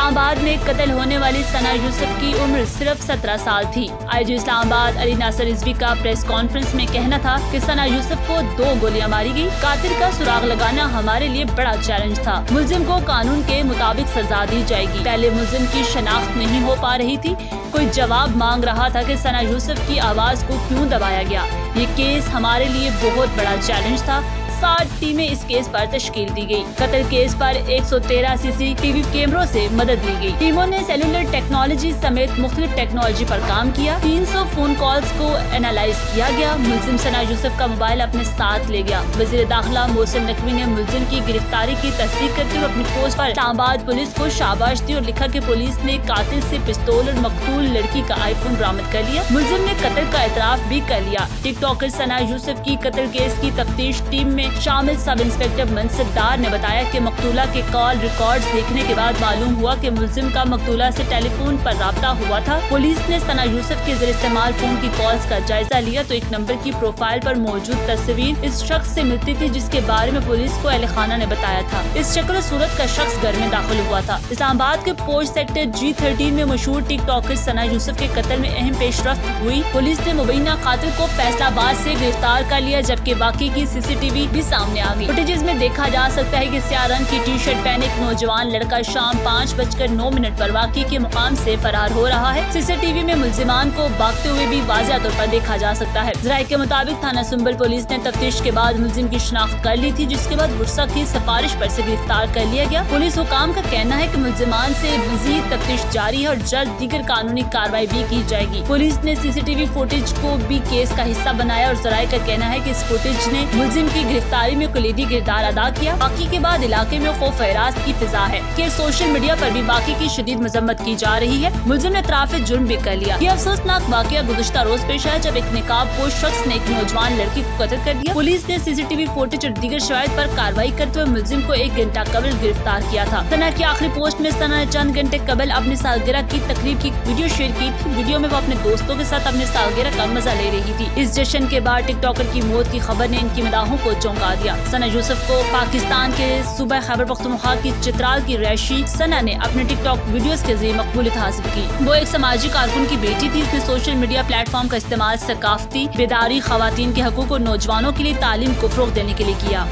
इस्लामाबाद में कत्ल होने वाली सना यूसुफ की उम्र सिर्फ 17 साल थी। आईजी इस्लामाबाद अली नासिर रिजवी का प्रेस कॉन्फ्रेंस में कहना था कि सना यूसुफ को 2 गोलियां मारी गई। कातिल का सुराग लगाना हमारे लिए बड़ा चैलेंज था। मुलजिम को कानून के मुताबिक सजा दी जाएगी। पहले मुलजिम की शनाख्त नहीं हो पा रही थी। कोई जवाब मांग रहा था कि सना यूसुफ की आवाज को क्यों दबाया गया। ये केस हमारे लिए बहुत बड़ा चैलेंज था। 60 टीमें इस केस पर तश्कील दी गई। कत्ल केस पर 113 CCTV कैमरों से मदद ली गई। टीमों ने सेलुलर टेक्नोलॉजी समेत मुख्तलिफ टेक्नोलॉजी पर काम किया। 300 फोन कॉल्स को एनालाइज किया गया। मुलजिम सना यूसुफ का मोबाइल अपने साथ ले गया। वज़ीर दाखिला मोहसिन नकवी ने मुलजिम की गिरफ्तारी की तस्दीक करते हुए अपनी पोस्ट पर इस्लामाबाद पुलिस को शाबाश दी और लिखा कि पुलिस ने कातिल से पिस्तौल और मकतूल लड़की का आईफोन बरामद कर लिया। मुलजिम ने कत्ल का एतराफ भी कर लिया। टिकटॉकर सना यूसुफ की कत्ल केस की तफ्तीश टीम में शामिल सब इंस्पेक्टर मनसब डार ने बताया कि मकतूला के कॉल रिकॉर्ड्स देखने के बाद मालूम हुआ कि मुलजिम का मकतूला से टेलीफोन पर राब्ता हुआ था। पुलिस ने सना यूसुफ के जरिए इस्तेमाल फोन की कॉल्स का जायजा लिया तो एक नंबर की प्रोफाइल पर मौजूद तस्वीर इस शख्स से मिलती थी जिसके बारे में पुलिस को अहल खाना ने बताया था। इस शक्ल सूरत का शख्स घर में दाखिल हुआ था। इस्लामाबाद के पोस्ट सेक्टर G13 में मशहूर टिकटॉकर सना यूसुफ के कत्ल में अहम पेशरफ्त हुई। पुलिस ने मुबैना कातिल को फैसलाबाद से गिरफ्तार कर लिया जबकि बाकी की CCTV भी सामने आ गई। फुटेजेस में देखा जा सकता है कि स्याह रंग की टी-शर्ट पहने एक नौजवान लड़का शाम 5:09 पर वाक़ई के मुकाम से फरार हो रहा है। CCTV में मुल्जिमान को भागते हुए भी वाज़ेह तौर पर देखा जा सकता है। ज़राए के मुताबिक थाना सुंबल पुलिस ने तफ्तीश के बाद मुलजिम की शनाख्त कर ली थी जिसके बाद वर्षा की सिफारिश पर से गिरफ्तार कर लिया गया। पुलिस हुकाम का कहना है कि मुल्जिमान से मजीद तफ्तीश जारी है और जल्द दीगर कानूनी कार्रवाई भी की जाएगी। पुलिस ने CCTV फुटेज को भी केस का हिस्सा बनाया और ज़राए का कहना है कि इस फुटेज ने मुलजिम की गिरफ्तारी में कुलीदी किरदार अदा किया। बाकी के बाद इलाके में खौफ हरास की फिजा है कि सोशल मीडिया पर भी बाकी की शदीद मजम्मत की जा रही है। मुलजिम ने इतराफ जुर्म भी कर लिया। ये अफसोसनाक वाकया गुज़श्ता रोज पेश आया जब एक निकाबपोश शख्स ने एक नौजवान लड़की को कत्ल कर दिया। पुलिस ने CCTV फुटेज और दीगर शवाहिद पर कार्रवाई करते हुए मुलजिम को 1 घंटा कबल गिरफ्तार किया था। सना की आखिरी पोस्ट में सना ने चंद घंटे कबल अपनी सालगिरह की तकरीब की वीडियो शेयर की थी। वीडियो में वो अपने दोस्तों के साथ अपने सालगिरह का मजा ले रही थी। इस जश्न के बाद टिकटॉकर की मौत की खबर ने इनकी मदाहों को चौंका दिया। सना यूसुफ को पाकिस्तान के सूबा खैबर पख्तूनख्वा की चित्राल की रैशी सना ने अपने टिकटॉक वीडियोस के जरिए मकबूलियत हासिल की। वो एक समाजी कारकुन की बेटी थी। इसने सोशल मीडिया प्लेटफॉर्म का इस्तेमाल सकाफती बेदारी, खवातीन के हकूक और नौजवानों के लिए तालीम को फ़रोग़ देने के लिए किया।